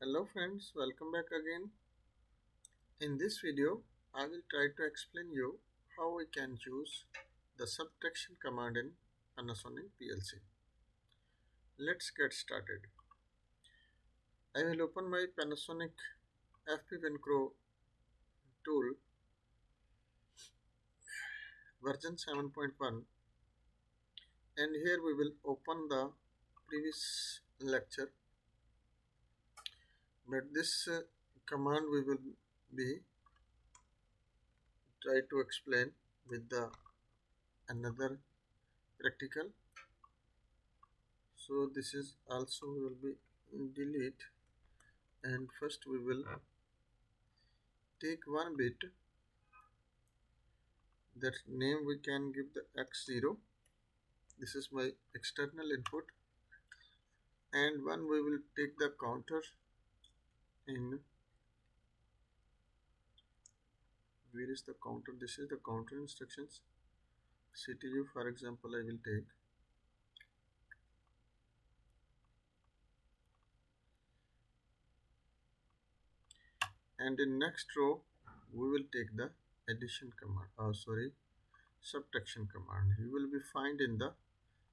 Hello friends, welcome back again. In this video, I will try to explain you how we can use the subtraction command in Panasonic PLC. Let's get started. I will open my Panasonic FP-WIN Pro tool version 7.1 and here we will open the previous lecture, but this command we will be try to explain with the another practical. So this is also will be delete, and first we will take one bit, that name we can give the x0. This is my external input, and one we will take the counter in, where is the counter? This is the counter instructions. CTU for example I will take, and in next row we will take the addition command, subtraction command. You will be find in the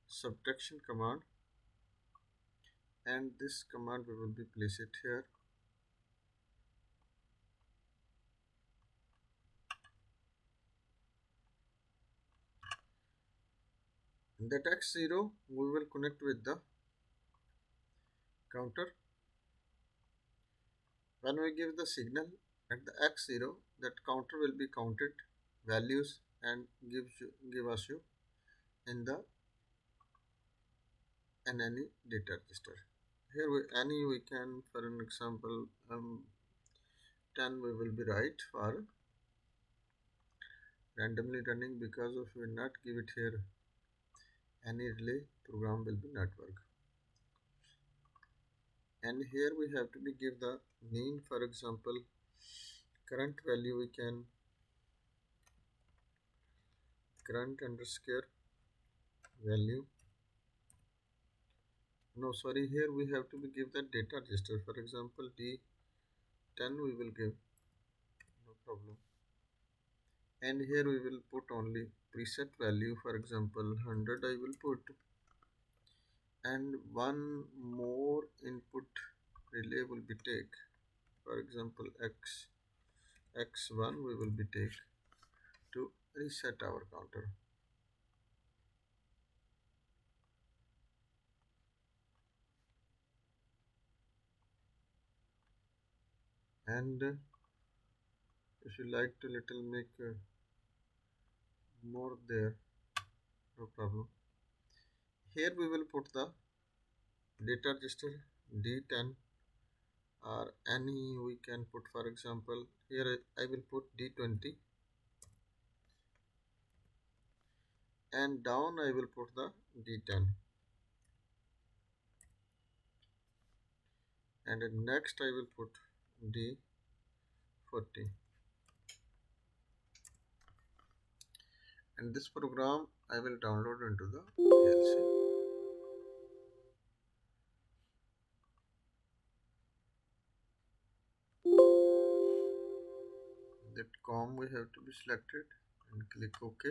subtraction command, and this command we will be place it here. That x0 we will connect with the counter. When we give the signal at the x0, that counter will be counted values and give us you in the any data register. Here we can, for an example, 10 we will be right for randomly running, because of we not give it here any relay, program will be not work. And here we have to be give the name, for example current value, we can current underscore value. No, sorry, here we have to be give the data register, for example D10 we will give, no problem. And here we will put only preset value, for example 100 I will put, and one more input relay will be take, for example x1 we will be take to reset our counter. And if you like to little make more there, no problem. Here we will put the data register D10, or any we can put, for example here I will put D20, and down I will put the D10, and next I will put D40. And this program I will download into the PLC. That COM we have to be selected and click OK.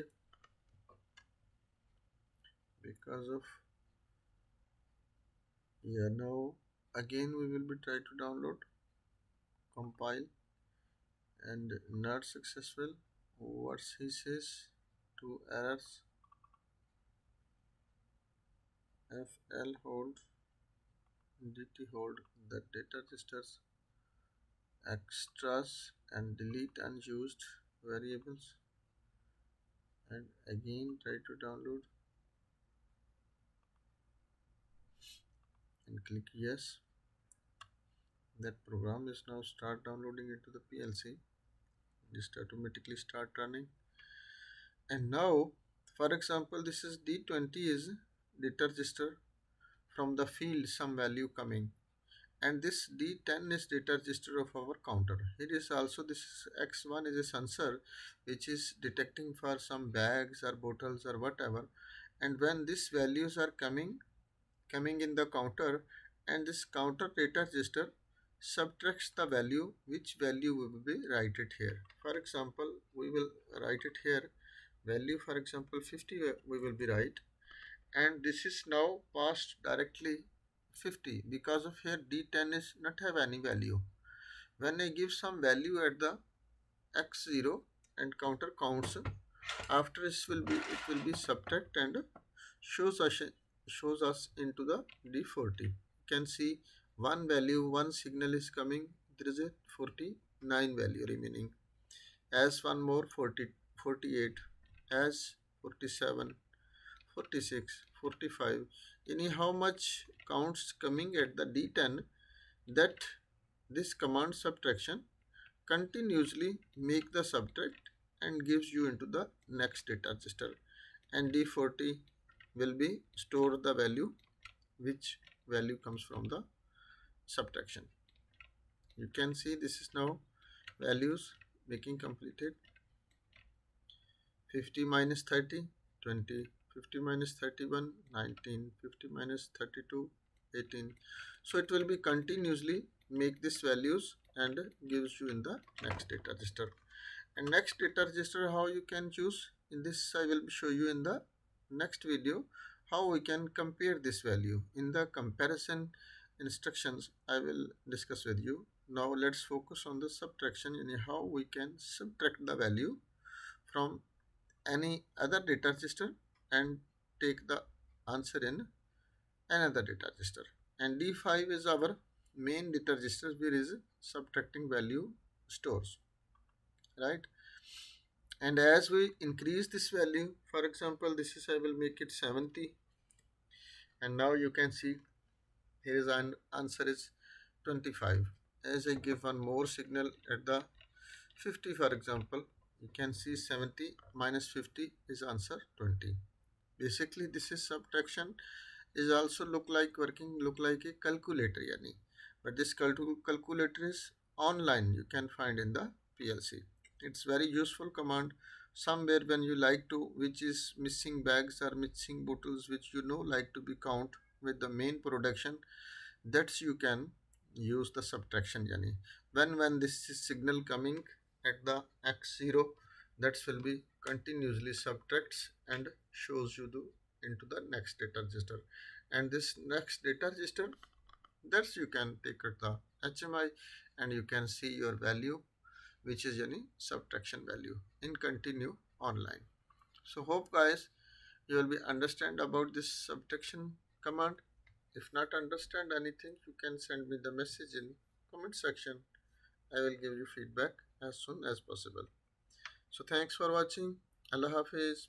Because of now again we will be try to download, compile, and not successful. What he says, 2 errors. FL hold, DT hold the data registers, extras, and delete unused variables, and again try to download and click yes. That program is now start downloading into the PLC. Just automatically start running. And now, for example, this is D20 is data register, from the field some value coming, and this D10 is data register of our counter. Here is also this X1 is a sensor which is detecting for some bags or bottles or whatever, and when these values are coming in the counter, and this counter data register subtracts the value, which value we will be write it here. For example, we will write it here value, for example 50 we will be write, and this is now passed directly 50 because of here D10 is not have any value. When I give some value at the x0 and counter counts, after this will be it will be subtract and shows us into the D40. You can see one value, one signal is coming, there is a 49 value remaining, as one more 40, 48, as 47, 46, 45. Anyhow much counts coming at the D10, that this command subtraction continuously make the subtract and gives you into the next data register, and D40 will be store the value, which value comes from the subtraction. You can see this is now values making completed. 50 minus 30, 20, 50 minus 31, 19, 50 minus 32, 18. So it will be continuously make these values and gives you in the next data register. And next data register how you can choose, in this I will show you in the next video how we can compare this value. In the comparison instructions I will discuss with you. Now let's focus on the subtraction, and how we can subtract the value from any other data register and take the answer in another data register. And D5 is our main data register where is subtracting value stores, right? And as we increase this value, for example this is I will make it 70, and now you can see here is an answer is 25. As I give one more signal at the 50, for example, you can see 70 minus 50 is answer 20. Basically this is subtraction is also look like a calculator yani, but this calculator is online, you can find in the PLC. It's very useful command somewhere when you like to, which is missing bags or missing bottles, which you know like to be count with the main production, that's you can use the subtraction yani. When this is signal coming at the x0, that will be continuously subtracts and shows you into the next data register, and this next data register, that's you can take it the HMI and you can see your value, which is any subtraction value in continue online. So hope guys you will be understand about this subtraction command. If not understand anything, you can send me the message in comment section. I will give you feedback as soon as possible. So thanks for watching. Allah Hafiz.